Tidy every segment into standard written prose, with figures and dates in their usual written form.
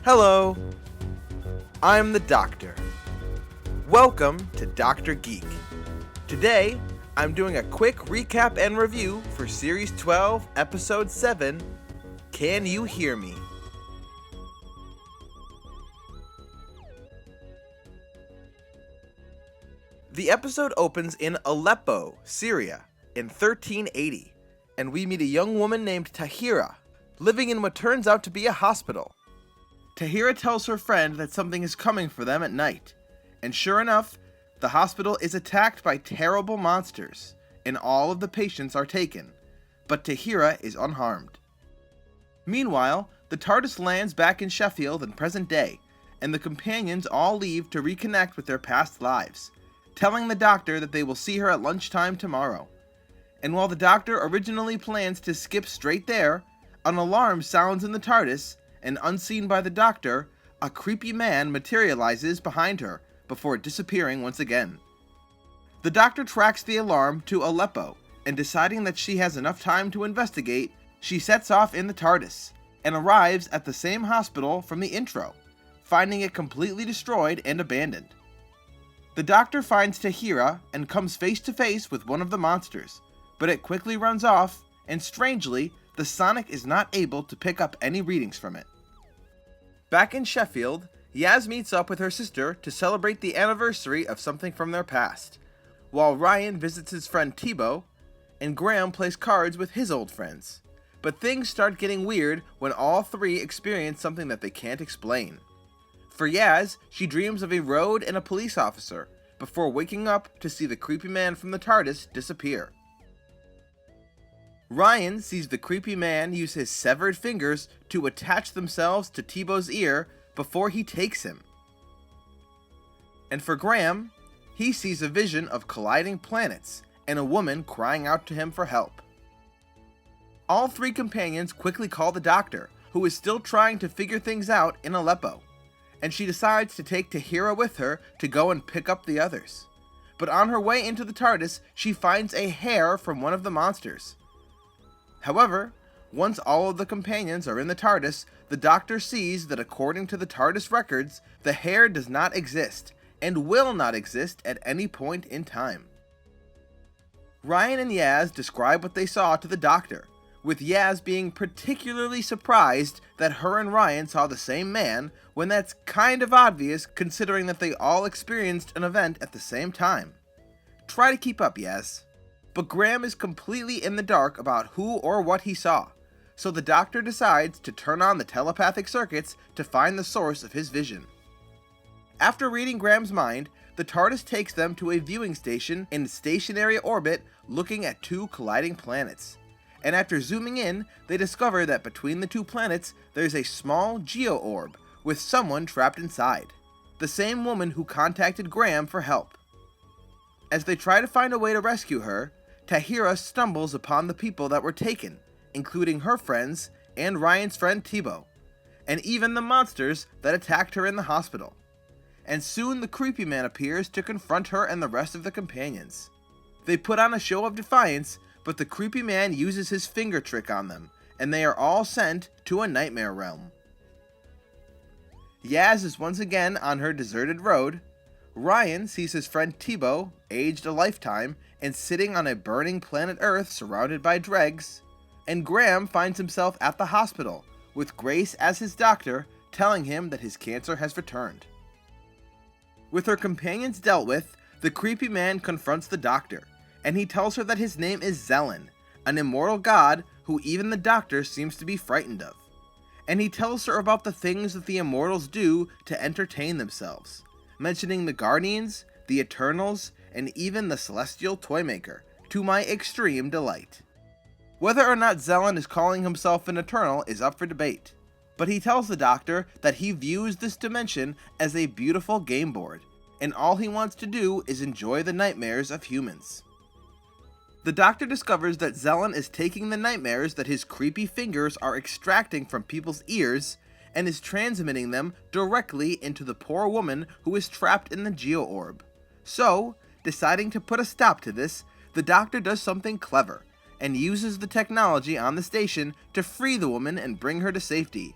Hello, I'm the Doctor. Welcome to DoctorGeek. Today, I'm doing a quick recap and review for Series 12, Episode 7, Can You Hear Me? The episode opens in Aleppo, Syria, in 1380, and we meet a young woman named Tahira, living in what turns out to be a hospital. Tahira tells her friend that something is coming for them at night, and sure enough, the hospital is attacked by terrible monsters, and all of the patients are taken, but Tahira is unharmed. Meanwhile, the TARDIS lands back in Sheffield in present day, and the companions all leave to reconnect with their past lives, telling the Doctor that they will see her at lunchtime tomorrow. And while the Doctor originally plans to skip straight there, an alarm sounds in the TARDIS, and unseen by the Doctor, a creepy man materializes behind her before disappearing once again. The Doctor tracks the alarm to Aleppo, and deciding that she has enough time to investigate, she sets off in the TARDIS, and arrives at the same hospital from the intro, finding it completely destroyed and abandoned. The Doctor finds Tahira and comes face to face with one of the monsters, but it quickly runs off, and strangely, the Sonic is not able to pick up any readings from it. Back in Sheffield, Yaz meets up with her sister to celebrate the anniversary of something from their past, while Ryan visits his friend Thibaut, and Graham plays cards with his old friends. But things start getting weird when all three experience something that they can't explain. For Yaz, she dreams of a road and a police officer, before waking up to see the creepy man from the TARDIS disappear. Ryan sees the creepy man use his severed fingers to attach themselves to Thibaut's ear before he takes him. And for Graham, he sees a vision of colliding planets and a woman crying out to him for help. All three companions quickly call the Doctor, who is still trying to figure things out in Aleppo, and she decides to take Tahira with her to go and pick up the others. But on her way into the TARDIS, she finds a hair from one of the monsters. However, once all of the companions are in the TARDIS, the Doctor sees that according to the TARDIS records, the hair does not exist, and will not exist at any point in time. Ryan and Yaz describe what they saw to the Doctor, with Yaz being particularly surprised that her and Ryan saw the same man, when that's kind of obvious considering that they all experienced an event at the same time. Try to keep up, Yaz. But Graham is completely in the dark about who or what he saw, so the Doctor decides to turn on the telepathic circuits to find the source of his vision. After reading Graham's mind, the TARDIS takes them to a viewing station in stationary orbit looking at two colliding planets. And after zooming in, they discover that between the two planets, there's a small geo-orb with someone trapped inside. The same woman who contacted Graham for help. As they try to find a way to rescue her, Tahira stumbles upon the people that were taken, including her friends and Ryan's friend Thibaut, and even the monsters that attacked her in the hospital. And soon the creepy man appears to confront her and the rest of the companions. They put on a show of defiance, but the creepy man uses his finger trick on them, and they are all sent to a nightmare realm. Yaz is once again on her deserted road. Ryan sees his friend Thibaut, aged a lifetime, and sitting on a burning planet Earth surrounded by dregs. And Graham finds himself at the hospital, with Grace as his doctor, telling him that his cancer has returned. With her companions dealt with, the creepy man confronts the Doctor, and he tells her that his name is Zelen, an immortal god who even the Doctor seems to be frightened of. And he tells her about the things that the immortals do to entertain themselves, mentioning the Guardians, the Eternals, and even the Celestial Toymaker, to my extreme delight. Whether or not Zelen is calling himself an Eternal is up for debate, but he tells the Doctor that he views this dimension as a beautiful game board, and all he wants to do is enjoy the nightmares of humans. The Doctor discovers that Zelen is taking the nightmares that his creepy fingers are extracting from people's ears and is transmitting them directly into the poor woman who is trapped in the geo-orb. So, deciding to put a stop to this, the Doctor does something clever and uses the technology on the station to free the woman and bring her to safety.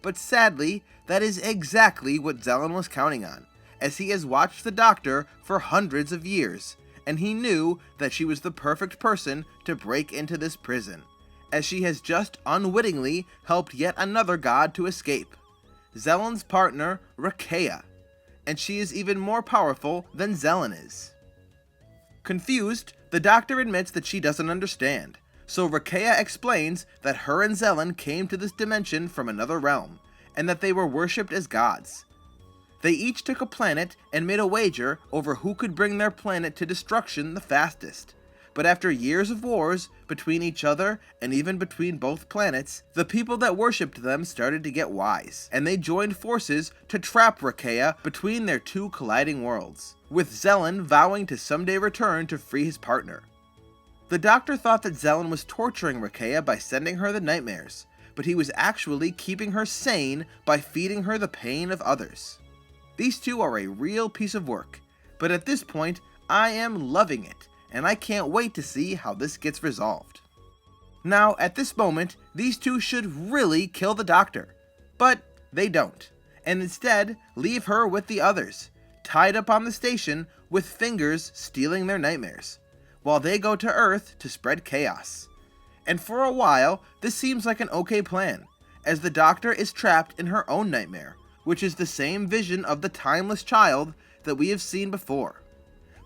But sadly, that is exactly what Zelen was counting on, as he has watched the Doctor for hundreds of years, and he knew that she was the perfect person to break into this prison, as she has just unwittingly helped yet another god to escape, Zelen's partner, Rakea, and she is even more powerful than Zelen is. Confused, the Doctor admits that she doesn't understand, so Rakea explains that her and Zelen came to this dimension from another realm, and that they were worshipped as gods. They each took a planet and made a wager over who could bring their planet to destruction the fastest. But after years of wars between each other and even between both planets, the people that worshipped them started to get wise, and they joined forces to trap Rakea between their two colliding worlds, with Zelen vowing to someday return to free his partner. The Doctor thought that Zelen was torturing Rakea by sending her the nightmares, but he was actually keeping her sane by feeding her the pain of others. These two are a real piece of work, but at this point, I am loving it, and I can't wait to see how this gets resolved. Now, at this moment, these two should really kill the Doctor, but they don't, and instead leave her with the others, tied up on the station with Fingers stealing their nightmares, while they go to Earth to spread chaos. And for a while, this seems like an okay plan, as the Doctor is trapped in her own nightmare, which is the same vision of the timeless child that we have seen before.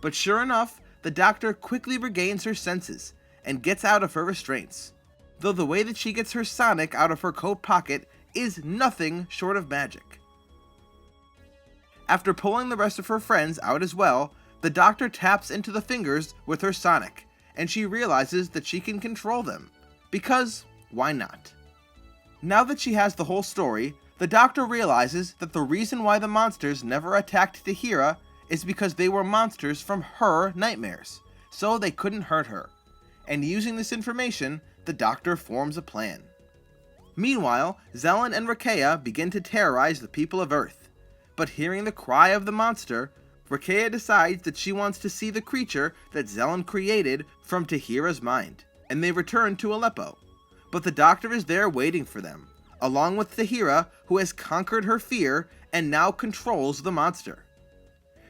But sure enough, the Doctor quickly regains her senses and gets out of her restraints, though the way that she gets her Sonic out of her coat pocket is nothing short of magic. After pulling the rest of her friends out as well, the Doctor taps into the Fingers with her Sonic, and she realizes that she can control them, because why not? Now that she has the whole story, the Doctor realizes that the reason why the monsters never attacked Tahira is because they were monsters from her nightmares, so they couldn't hurt her. And using this information, the Doctor forms a plan. Meanwhile, Zelen and Rakea begin to terrorize the people of Earth, but hearing the cry of the monster, Rakea decides that she wants to see the creature that Zelen created from Tahira's mind, and they return to Aleppo. But the Doctor is there waiting for them, along with Tahira, who has conquered her fear and now controls the monster.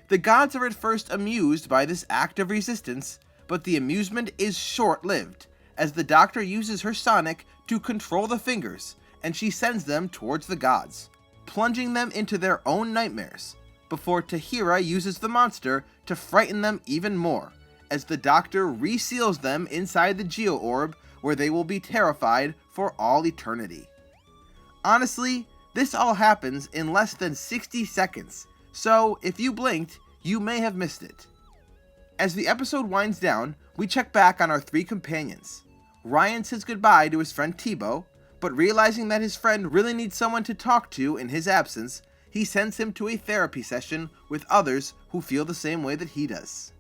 The gods are at first amused by this act of resistance, but the amusement is short-lived, as the Doctor uses her Sonic to control the Fingers, and she sends them towards the gods, plunging them into their own nightmares, before Tahira uses the monster to frighten them even more, as the Doctor reseals them inside the Geo-Orb, where they will be terrified for all eternity. Honestly, this all happens in less than 60 seconds, so if you blinked, you may have missed it. As the episode winds down, we check back on our three companions. Ryan says goodbye to his friend Tibo, but realizing that his friend really needs someone to talk to in his absence, he sends him to a therapy session with others who feel the same way that he does.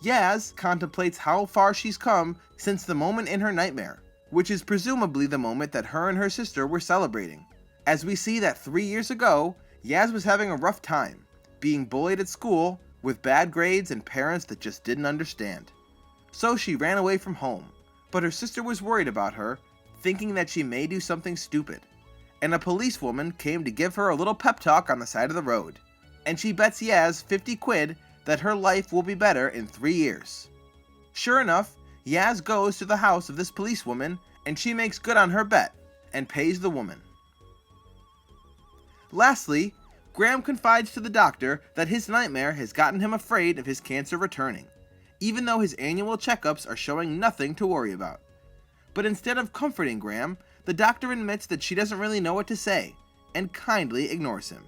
Yaz contemplates how far she's come since the moment in her nightmare, which is presumably the moment that her and her sister were celebrating, as we see that 3 years ago, Yaz was having a rough time, being bullied at school, with bad grades and parents that just didn't understand. So she ran away from home, but her sister was worried about her, thinking that she may do something stupid, and a policewoman came to give her a little pep talk on the side of the road, and she bets Yaz 50 quid that her life will be better in 3 years. Sure enough, Yaz goes to the house of this policewoman, and she makes good on her bet, and pays the woman. Lastly, Graham confides to the Doctor that his nightmare has gotten him afraid of his cancer returning, even though his annual checkups are showing nothing to worry about. But instead of comforting Graham, the Doctor admits that she doesn't really know what to say, and kindly ignores him.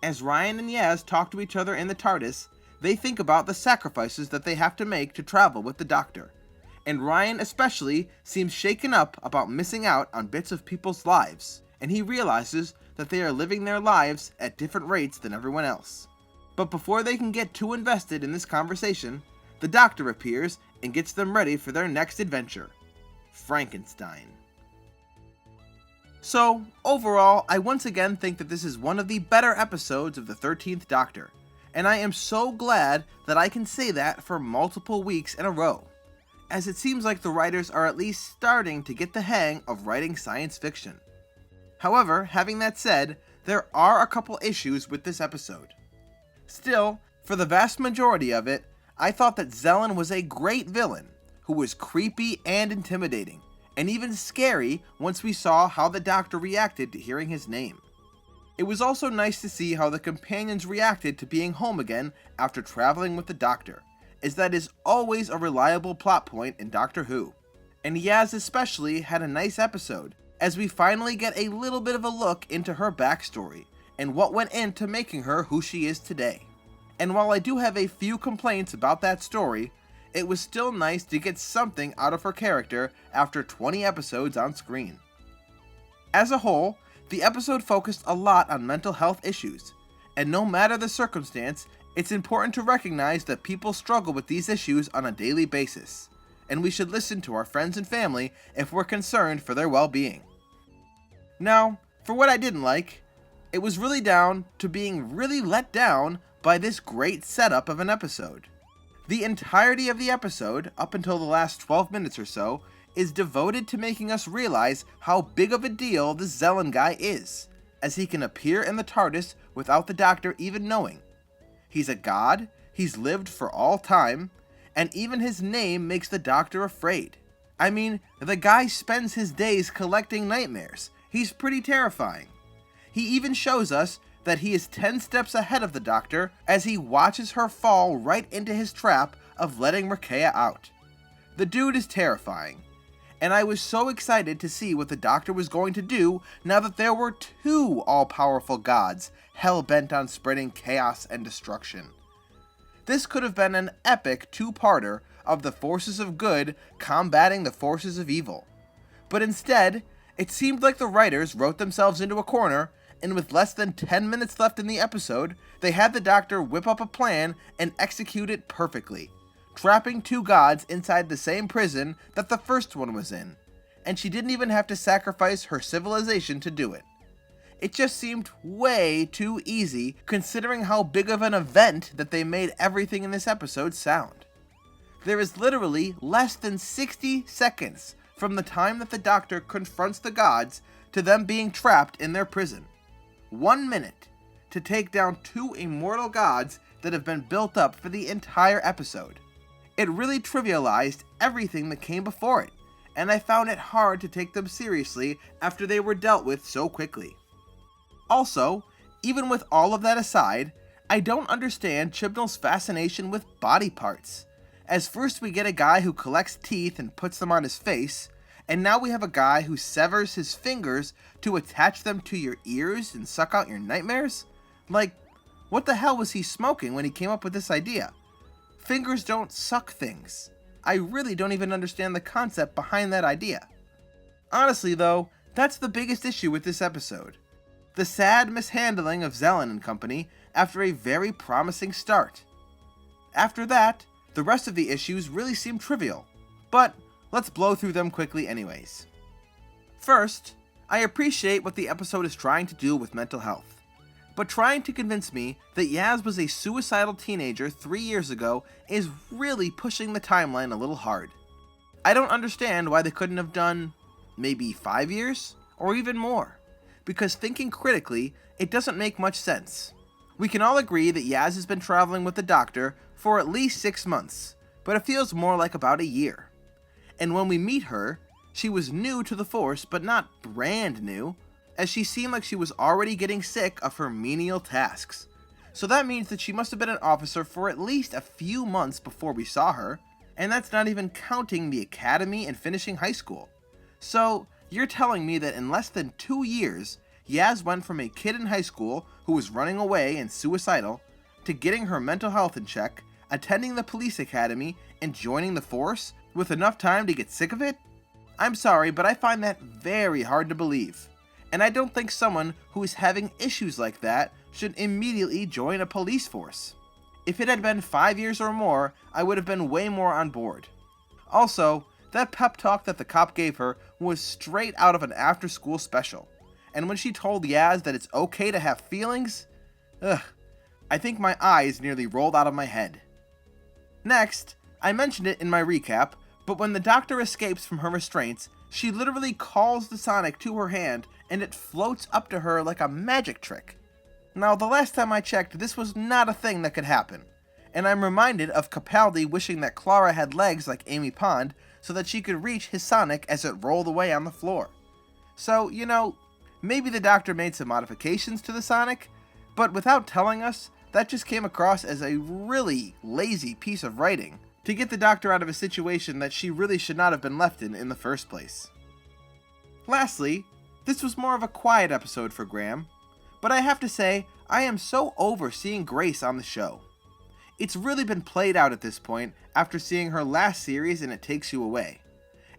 As Ryan and Yaz talk to each other in the TARDIS, they think about the sacrifices that they have to make to travel with the Doctor, and Ryan especially seems shaken up about missing out on bits of people's lives, and he realizes that they are living their lives at different rates than everyone else. But before they can get too invested in this conversation, the Doctor appears and gets them ready for their next adventure, Frankenstein. So, overall, I once again think that this is one of the better episodes of the 13th Doctor, and I am so glad that I can say that for multiple weeks in a row, as it seems like the writers are at least starting to get the hang of writing science fiction. However, having that said, there are a couple issues with this episode. Still, for the vast majority of it, I thought that Zelen was a great villain who was creepy and intimidating, and even scary once we saw how the Doctor reacted to hearing his name. It was also nice to see how the companions reacted to being home again after traveling with the Doctor, as that is always a reliable plot point in Doctor Who. And Yaz especially had a nice episode, as we finally get a little bit of a look into her backstory and what went into making her who she is today. And while I do have a few complaints about that story, it was still nice to get something out of her character after 20 episodes on screen. As a whole, the episode focused a lot on mental health issues, and no matter the circumstance, it's important to recognize that people struggle with these issues on a daily basis, and we should listen to our friends and family if we're concerned for their well-being. Now, for what I didn't like, it was really down to being really let down by this great setup of an episode. The entirety of the episode, up until the last 12 minutes or so, is devoted to making us realize how big of a deal this Zelen guy is, as he can appear in the TARDIS without the Doctor even knowing. He's a god, he's lived for all time, and even his name makes the Doctor afraid. I mean, the guy spends his days collecting nightmares. He's pretty terrifying. He even shows us that he is 10 steps ahead of the Doctor as he watches her fall right into his trap of letting Rakea out. The dude is terrifying, and I was so excited to see what the Doctor was going to do now that there were two all-powerful gods hell-bent on spreading chaos and destruction. This could have been an epic two-parter of the forces of good combating the forces of evil. But instead, it seemed like the writers wrote themselves into a corner, and with less than 10 minutes left in the episode, they had the Doctor whip up a plan and execute it perfectly, trapping two gods inside the same prison that the first one was in, and she didn't even have to sacrifice her civilization to do it. It just seemed way too easy considering how big of an event that they made everything in this episode sound. There is literally less than 60 seconds from the time that the Doctor confronts the gods to them being trapped in their prison. 1 minute to take down two immortal gods that have been built up for the entire episode. It really trivialized everything that came before it, and I found it hard to take them seriously after they were dealt with so quickly. Also, even with all of that aside, I don't understand Chibnall's fascination with body parts. As first we get a guy who collects teeth and puts them on his face, and now we have a guy who severs his fingers to attach them to your ears and suck out your nightmares? Like, what the hell was he smoking when he came up with this idea? Fingers don't suck things. I really don't even understand the concept behind that idea. Honestly though, that's the biggest issue with this episode. The sad mishandling of Zelen and company after a very promising start. After that, the rest of the issues really seem trivial, but let's blow through them quickly anyways. First, I appreciate what the episode is trying to do with mental health, but trying to convince me that Yaz was a suicidal teenager 3 years ago is really pushing the timeline a little hard. I don't understand why they couldn't have done maybe 5 years or even more, because thinking critically, it doesn't make much sense. We can all agree that Yaz has been traveling with the Doctor for at least 6 months, but it feels more like about a year. And when we meet her, she was new to the Force, but not brand new, as she seemed like she was already getting sick of her menial tasks. So that means that she must have been an officer for at least a few months before we saw her, and that's not even counting the academy and finishing high school. So, you're telling me that in less than 2 years, Yaz went from a kid in high school who was running away and suicidal, to getting her mental health in check, attending the police academy, and joining the Force, with enough time to get sick of it? I'm sorry, but I find that very hard to believe. And I don't think someone who is having issues like that should immediately join a police force. If it had been 5 years or more, I would have been way more on board. Also, that pep talk that the cop gave her was straight out of an after-school special. And when she told Yaz that it's okay to have feelings, I think my eyes nearly rolled out of my head. Next, I mentioned it in my recap, but when the Doctor escapes from her restraints, she literally calls the Sonic to her hand and it floats up to her like a magic trick. Now, the last time I checked, this was not a thing that could happen, and I'm reminded of Capaldi wishing that Clara had legs like Amy Pond so that she could reach his Sonic as it rolled away on the floor. So, maybe the Doctor made some modifications to the Sonic, but without telling us, that just came across as a really lazy piece of writing to get the Doctor out of a situation that she really should not have been left in the first place. Lastly, this was more of a quiet episode for Graham, but I have to say, I am so over seeing Grace on the show. It's really been played out at this point after seeing her last series in It Takes You Away.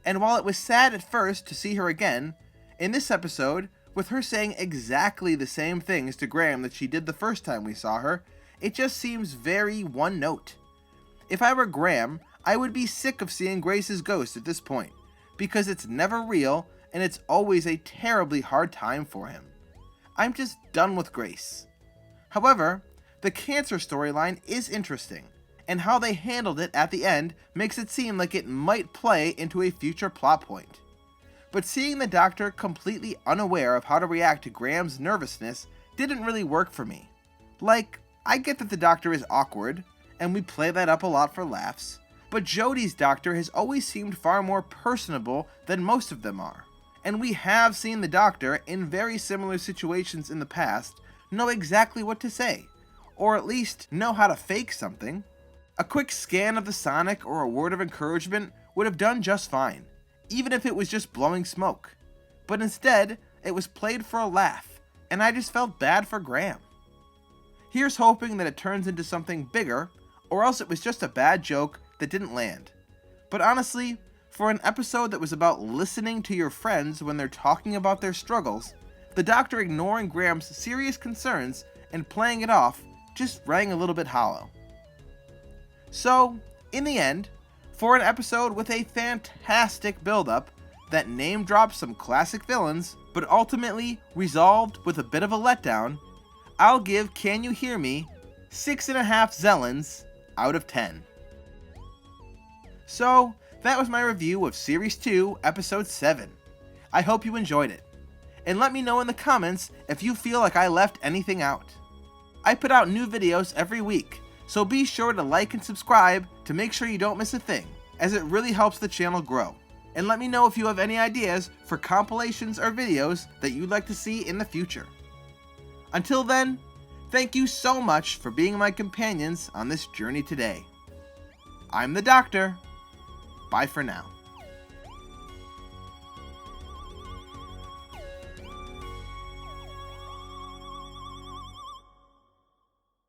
And while it was sad at first to see her again, in this episode, with her saying exactly the same things to Graham that she did the first time we saw her, it just seems very one note. If I were Graham, I would be sick of seeing Grace's ghost at this point, because it's never real and it's always a terribly hard time for him. I'm just done with Grace. However, the cancer storyline is interesting, and how they handled it at the end makes it seem like it might play into a future plot point. But seeing the Doctor completely unaware of how to react to Graham's nervousness didn't really work for me. Like, I get that the Doctor is awkward, and we play that up a lot for laughs, but Jodie's Doctor has always seemed far more personable than most of them are. And we have seen the Doctor, in very similar situations in the past, know exactly what to say, or at least know how to fake something. A quick scan of the Sonic or a word of encouragement would have done just fine, even if it was just blowing smoke. But instead, it was played for a laugh, and I just felt bad for Graham. Here's hoping that it turns into something bigger, or else it was just a bad joke that didn't land. But honestly, for an episode that was about listening to your friends when they're talking about their struggles, the Doctor ignoring Graham's serious concerns and playing it off just rang a little bit hollow. So, in the end, for an episode with a fantastic build-up that name-drops some classic villains, but ultimately resolved with a bit of a letdown, I'll give Can You Hear Me 6.5 Zellens out of 10. So, that was my review of Series 2, Episode 7. I hope you enjoyed it. And let me know in the comments if you feel like I left anything out. I put out new videos every week, so be sure to like and subscribe to make sure you don't miss a thing, as it really helps the channel grow. And let me know if you have any ideas for compilations or videos that you'd like to see in the future. Until then, thank you so much for being my companions on this journey today. I'm the Doctor. Bye for now.